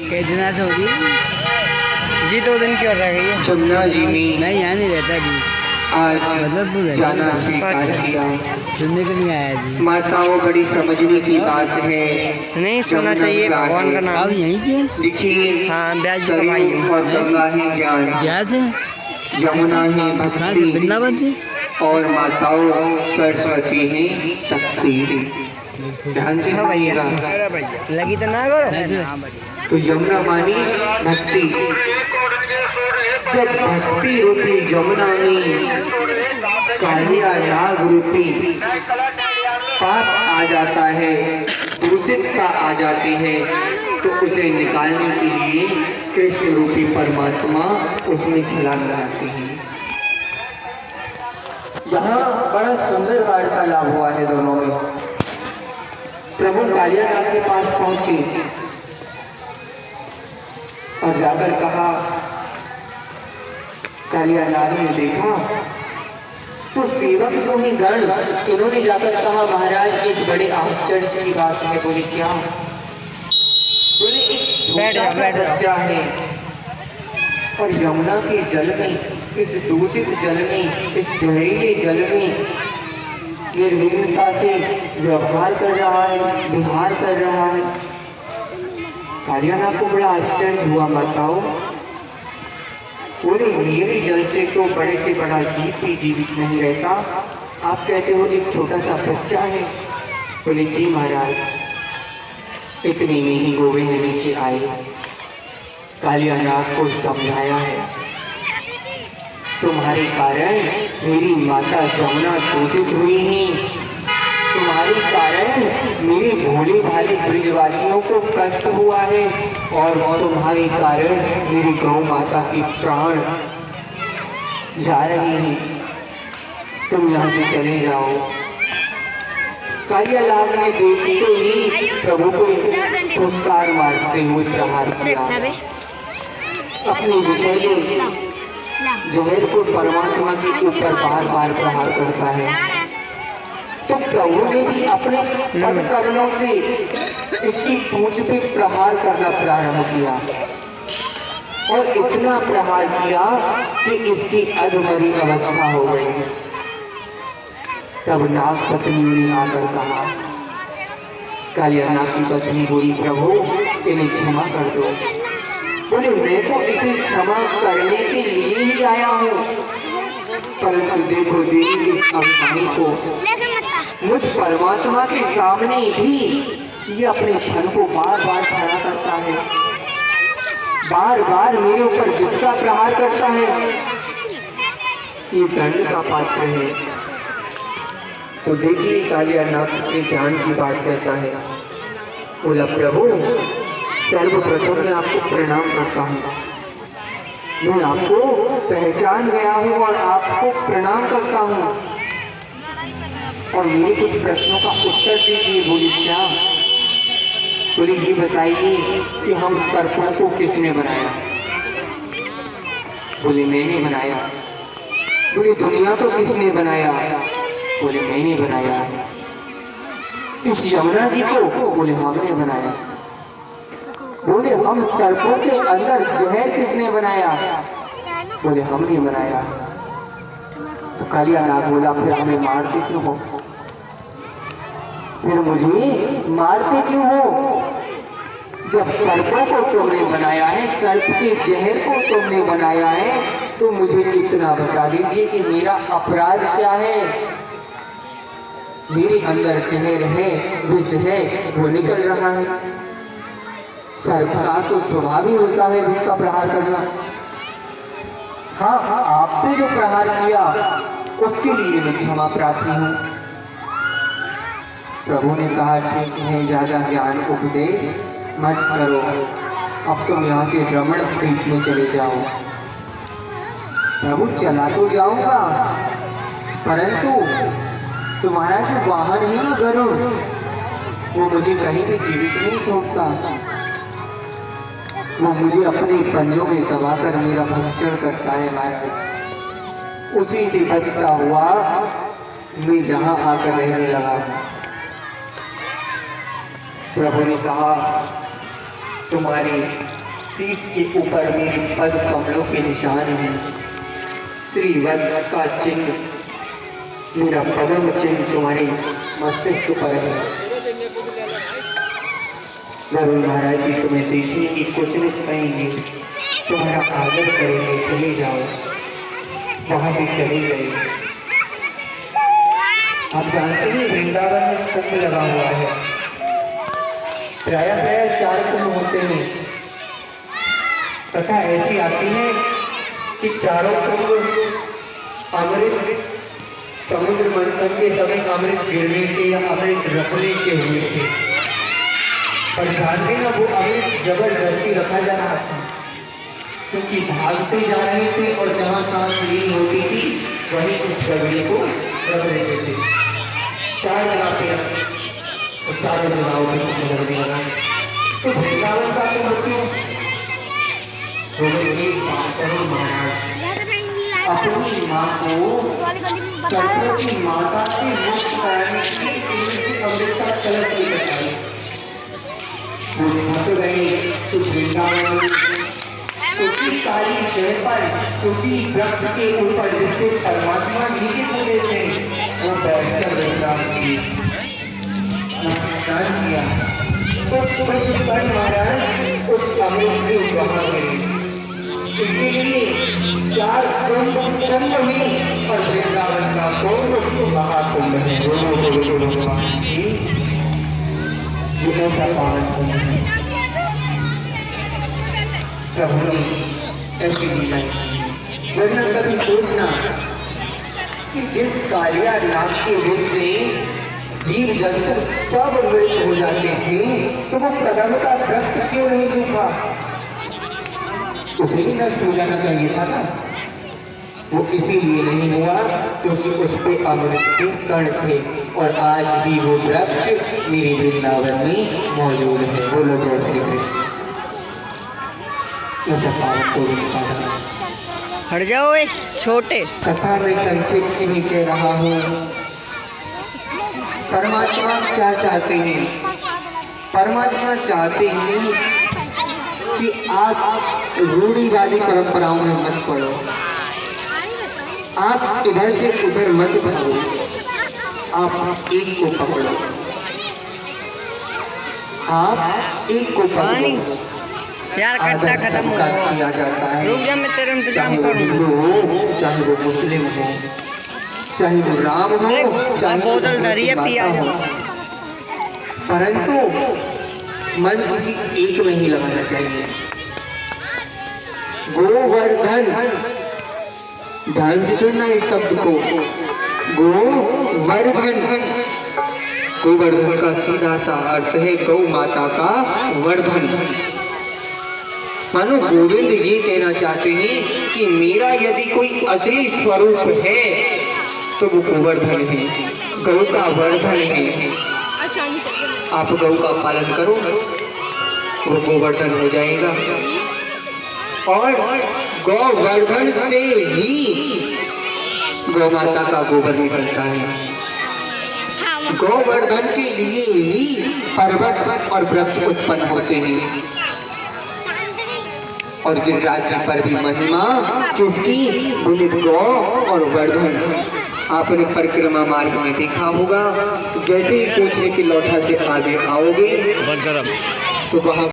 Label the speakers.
Speaker 1: कई दिनों से होगी जी, 2 दिन क्यों रह गई है?
Speaker 2: जमुना जी ने
Speaker 1: नहीं, यहाँ नहीं रहता जी,
Speaker 2: आज जाना स्वीकार किया।
Speaker 1: सुनने को नहीं आया जी।
Speaker 2: माताओं, बड़ी समझने की बात है,
Speaker 3: नहीं सुनना चाहिए भगवान का नाम।
Speaker 1: अब यहीं के
Speaker 2: देखिए,
Speaker 3: हाँ, ब्याज
Speaker 2: शरीर
Speaker 3: कमाई
Speaker 2: और गंगा है ज्ञान,
Speaker 1: क्या से?
Speaker 2: यमुना है
Speaker 1: कहाँ से?
Speaker 2: भक्ति,
Speaker 1: वृंदावन से?
Speaker 2: और माताओं सरस्वती है शक्ति। ध्यान से भैया,
Speaker 3: लगी तो ना करो।
Speaker 2: तो यमुना मानी भक्ति। जब भक्ति रूपी जमुना में कालिया नाग रूपी पाप आ जाता है, दूषितता आ जाती है, तो उसे निकालने के लिए कृष्ण रूपी परमात्मा उसमें छलांग लगाते हैं। यहाँ बड़ा सुंदर वार्तालाप हुआ है दोनों में। प्रभु कालिया नाग के पास पहुंचे और जाकर कहा, कालिया नाग ने देखा तो सेवक जो ही गण, इन्होंने जाकर कहा, महाराज एक बड़े आश्चर्य की बात है। बोले क्या? बोले एक छोटा सा बच्चा है और यमुना के जल में, इस दूषित जल में, इस जहरीले जल में निर्विघ्नता से व्यवहार कर रहा है, विहार कर रहा है। कालिया नाग को बड़ा आश्चर्य हुआ। माताओं, बोले मेरे जल से तो बड़े से बड़ा जीव भी जीवित नहीं रहता, आप कहते हो एक छोटा सा बच्चा है। बोले जी महाराज। इतने में ही गोविंद नीचे आए, कालिया नाग को समझाया है, तुम्हारे कारण मेरी माता जमुना दूषित हुई है, तुम्हारे कारण मेरे भोले भाले ब्रजवासियों को कष्ट हुआ है, और तुम्हारे कारण मेरी गौ माता की प्राण जा रहे हैं, तुम यहाँ से चले जाओ। कालिया नाग ने देखते ही प्रभु को पुरस्कार मारते हुए प्रहार किया। अपने विषय जहर को परमात्मा के ऊपर बार बार प्रहार करता है। तो प्रभु ने भी अपने कर्णों से इसकी पूंछ पे प्रहार करना प्रारंभ किया, और इतना प्रहार किया कि इसकी अधमरी अवस्था हो गई है। तब नाग पत्नी ने आकर कहा, कालिया नाग की पत्नी बोली, प्रभु इन्हें क्षमा कर दो। बोले मैं तो इसे क्षमा करने के लिए ही आया हूँ, परंतु देखो देवी इस अभिमानी को, मुझ परमात्मा के सामने भी ये अपने धन को बार बार खड़ा करता है, बार बार मेरे ऊपर गुस्सा प्रहार करता है, ये दंड का पात्र है। तो देखिए कालिया नाग के ज्ञान की बात कहता है। बोला प्रभु, सर्वप्रथम मैं आपको प्रणाम करता हूँ, मैं आपको पहचान गया हूँ और आपको प्रणाम करता हूँ, और मेरे कुछ प्रश्नों का उत्तर दीजिए। बोली क्या? बोली ये बताइए कि हम सर्पों को किसने बनाया? बोले मैंने बनाया। बोली दुनिया को किसने बनाया? बोले मैंने बनाया। इस यमुना जी को? बोले हमने बनाया। बोले हम सर्पों के अंदर जहर किसने बनाया? बोले हमने बनाया। तो कालिया नाग बोला, फिर हमें मारते क्यों हो? फिर मुझे मारते क्यों हो? जब सर्पों को तुमने बनाया है, सर्प के जहर को तुमने बनाया है, तो मुझे इतना बता दीजिए कि मेरा अपराध क्या है? मेरे अंदर जहर है, विष है, वो निकल रहा है। सर्प का तो स्वभाव ही होता है विष का प्रहार करना। हाँ, आपने जो प्रहार किया उसके लिए मैं क्षमा प्रार्थी हूँ। प्रभु ने कहा, ठीक है, ज्यादा ज्ञान उपदेश मत करो, अब तुम यहाँ से भ्रमण खरीदने चले जाओ। प्रभु चला तो जाऊंगा, परंतु तुम्हारा जो वाहन है ना गरुड़, वो मुझे कहीं भी जीवित नहीं छोड़ता, वो मुझे अपने पंजों में दबाकर मेरा भक्षण करता है महाराज। उसी से बचता हुआ मैं यहाँ आकर रहने लगा। प्रभु ने कहा, तुम्हारी शीश के ऊपर मेरे पद कमलों के निशान हैं। श्री वत्स का चिन्ह, मेरा पदम चिन्ह तुम्हारे मस्तिष्क पर है। वरुण महाराज जी तुम्हें देखेंगे, कुछ नहीं कहेंगे, तुम्हारा आदर करेंगे, चले जाओ। वहां से चले गए। आप जानते हैं वृंदावन में कुंभ लगा हुआ है। प्रायः 4 कुंभ होते हैं। कथा ऐसी आती है कि चारों कुंभ अमृत समुद्र मंथन के समय अमृत गिरने से या अमृत रखने से हुए थे। पर ध्यान देना, वो अमृत जबरदस्ती रखा जा रहा था, क्योंकि भागते जा रहे थे और जहाँ सांस लीन होती थी वहीं उस गगड़ी को रख देते थे। 4 जगह पे और चारों जगहों पे समुद्र लगने लगा। तो वृंदावन का तो मतलब महाराज अपनी माँ को सर्पों की माता से मुक्त कराने के लिए अमृत का कलश लेकर आए। वो थक गए तो वृंदावन उसी काली जय पर, उसी वृक्ष के ऊपर जिसको परमात्मा जी के पूरे थे, वो बैठकर विश्राम किया। तो कुछ पर महाराज उस अमृत के वहां गए। इसीलिए 4 कुंभ में और वृंदावन का कुंभ महाकुंभ है। ये ऐसा पावन कुंभ है। प्रभु ने ऐसी लीला की। वरना कभी सोचना कि जिस कालिया नाग के रूप में जीव जंतु सब मृत हो जाते थे, तो वो कदम का वृक्ष क्यों नहीं सूखा? उसे भी नष्ट हो जाना चाहिए था ना। वो इसीलिए नहीं हुआ क्योंकि उस पे अमृत के कण थे, और आज भी वो वृक्ष मेरे वृंदावन में मौजूद है। बोलो जय श्री कृष्ण।
Speaker 3: हट जाओ एक छोटे।
Speaker 2: कथा में संक्षिप्त में कह रहा हूँ, परमात्मा क्या चाहते हैं? परमात्मा चाहते हैं कि आप रूढ़िवादी परंपराओं में मत पड़ो, आप इधर से उधर मत भागो, आप एक को पकड़ो, आप एक को पकड़ो।
Speaker 3: यार कट्टा खत्म
Speaker 2: किया जाता है, चाहे वो हिंदू हो, चाहे वो मुस्लिम हो, चाहे वो राम हो, चाहे
Speaker 3: बोतल डरिए पिया
Speaker 2: हो, परंतु मन किसी एक में ही लगाना चाहिए। गोवर्धन, ध्यान से सुनना इस शब्द को, गोवर्धन। गोवर्धन का सीधा सा अर्थ है गौ माता का वर्धन। मानो गोविंद ये कहना चाहते हैं कि मेरा यदि कोई असली स्वरूप है तो वो गोवर्धन है, गौ का वर्धन है। आप गौ का पालन करो, वो गोवर्धन हो जाएगा, और गोवर्धन से ही गौ माता का गोबर निकलता है। गोवर्धन के लिए ही पर्वत और वृक्ष उत्पन्न होते हैं। और गिरिराज जी पर भी महिमा किसकी? बुनित गौ और वर्धन। आपने परिक्रमा मार्ग में देखा होगा, जैसे ही पूछने की लौटा से आगे आओगे तो वहाँ